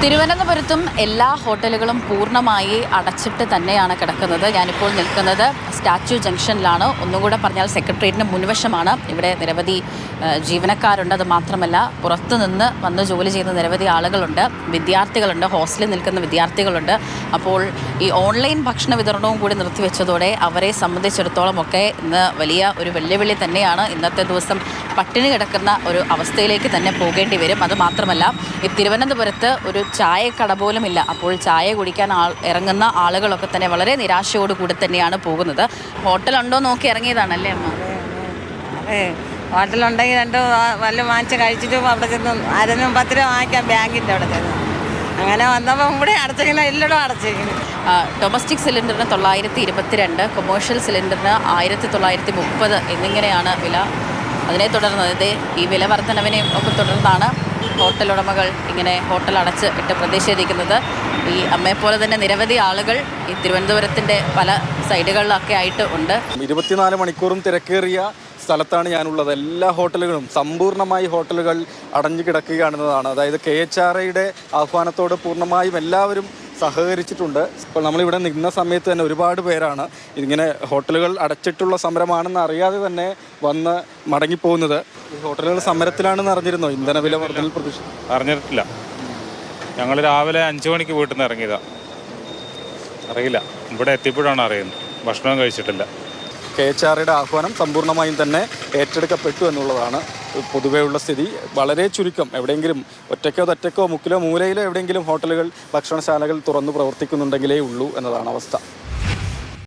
തിരുവനന്തപുരത്തും എല്ലാ ഹോട്ടലുകളും പൂർണ്ണമായി അടച്ചിട്ട് തന്നെയാണ് കിടക്കുന്നത്. ഞാനിപ്പോൾ നിൽക്കുന്നത് സ്റ്റാച്യു ജംഗ്ഷനിലാണ്. ഒന്നുകൂടെ പറഞ്ഞാൽ സെക്രട്ടേറിയറ്റിന് മുൻവശമാണ്. ഇവിടെ നിരവധി ജീവനക്കാരുണ്ട്. അത് മാത്രമല്ല പുറത്തു നിന്ന് വന്ന് ജോലി ചെയ്യുന്ന നിരവധി ആളുകളുണ്ട്, വിദ്യാർത്ഥികളുണ്ട്, ഹോസ്റ്റലിൽ നിൽക്കുന്ന വിദ്യാർത്ഥികളുണ്ട്. അപ്പോൾ ഈ ഓൺലൈൻ ഭക്ഷണ വിതരണവും കൂടി നിർത്തിവെച്ചതോടെ അവരെ സംബന്ധിച്ചിടത്തോളം ഒക്കെ ഇന്ന് വലിയ ഒരു വെല്ലുവിളി തന്നെയാണ്. ഇന്നത്തെ ദിവസം പട്ടിണി കിടക്കുന്ന ഒരു അവസ്ഥയിലേക്ക് തന്നെ പോകേണ്ടി വരും. അതുമാത്രമല്ല ഈ തിരുവനന്തപുരത്ത് ഒരു ചായക്കട പോലും ഇല്ല. അപ്പോൾ ചായ കുടിക്കാൻ ഇറങ്ങുന്ന ആളുകളൊക്കെ തന്നെ വളരെ നിരാശയോടുകൂടി തന്നെയാണ് പോകുന്നത്. ഹോട്ടലുണ്ടോ നോക്കി ഇറങ്ങിയതാണല്ലേ അമ്മ? ഹോട്ടലുണ്ടെങ്കിൽ രണ്ടോ വല്ല വാങ്ങിച്ച് കഴിച്ചിട്ട് അവിടെ ചെന്ന് 10 രൂപ വാങ്ങിക്കാം ബാങ്കിൻ്റെ അവിടെ ചെന്ന്. അങ്ങനെ വന്നപ്പോൾ ഇവിടെ അടച്ചിങ്ങനെ എല്ലായിടും അടച്ചിരിക്കുന്നു. ഡൊമസ്റ്റിക് സിലിണ്ടറിന് 922, കൊമേഴ്ഷ്യൽ സിലിണ്ടറിന് 1930 എന്നിങ്ങനെയാണ് വില. അതിനെ തുടർന്ന് ഈ വില വർധനവിനെ ഒക്കെ തുടർന്നാണ് ഹോട്ടൽ ഉടമകൾ ഇങ്ങനെ ഹോട്ടൽ അടച്ച് ഇട്ട് പ്രതിഷേധിക്കുന്നത്. ഈ അമ്മയെപ്പോലെ തന്നെ നിരവധി ആളുകൾ ഈ തിരുവനന്തപുരത്തിൻ്റെ പല സൈഡുകളിലൊക്കെ ആയിട്ട് ഉണ്ട്. 24 മണിക്കൂറും തിരക്കേറിയ സ്ഥലത്താണ് ഞാനുള്ളത്. എല്ലാ ഹോട്ടലുകളും സമ്പൂർണ്ണമായി ഹോട്ടലുകൾ അടഞ്ഞു കിടക്കുകയാണെന്നതാണ്. അതായത് KHRAയുടെ ആഹ്വാനത്തോട് പൂർണ്ണമായും എല്ലാവരും സഹകരിച്ചിട്ടുണ്ട്. ഇപ്പോൾ നമ്മളിവിടെ നിന്ന സമയത്ത് തന്നെ ഒരുപാട് പേരാണ് ഇങ്ങനെ ഹോട്ടലുകൾ അടച്ചിട്ടുള്ള സമരമാണെന്ന് അറിയാതെ തന്നെ വന്ന് മടങ്ങിപ്പോകുന്നത്. ഈ ഹോട്ടലുകൾ സമരത്തിലാണെന്ന് അറിഞ്ഞിരുന്നോ? ഇന്ധന വില വർധനയിൽ അറിഞ്ഞിട്ടില്ല. ഞങ്ങൾ രാവിലെ 5 മണിക്ക് വീട്ടിൽ നിന്ന് ഇറങ്ങിയതാണ്. അറിയില്ല, ഇവിടെ എത്തിയപ്പോഴാണ് അറിയുന്നത്. ഭക്ഷണം കഴിച്ചിട്ടില്ല. KHRAയുടെ ആഹ്വാനം സമ്പൂർണ്ണമായും തന്നെ ഏറ്റെടുക്കപ്പെട്ടു എന്നുള്ളതാണ് പൊതുവെയുള്ള സ്ഥിതി. വളരെ ചുരുക്കം എവിടെയെങ്കിലും ഒറ്റയ്ക്കോ മുക്കിലോ മൂലയിലോ എവിടെയെങ്കിലും ഹോട്ടലുകൾ ഭക്ഷണശാലകൾ തുറന്നു പ്രവർത്തിക്കുന്നുണ്ടെങ്കിലേ ഉള്ളൂ എന്നതാണ് അവസ്ഥ.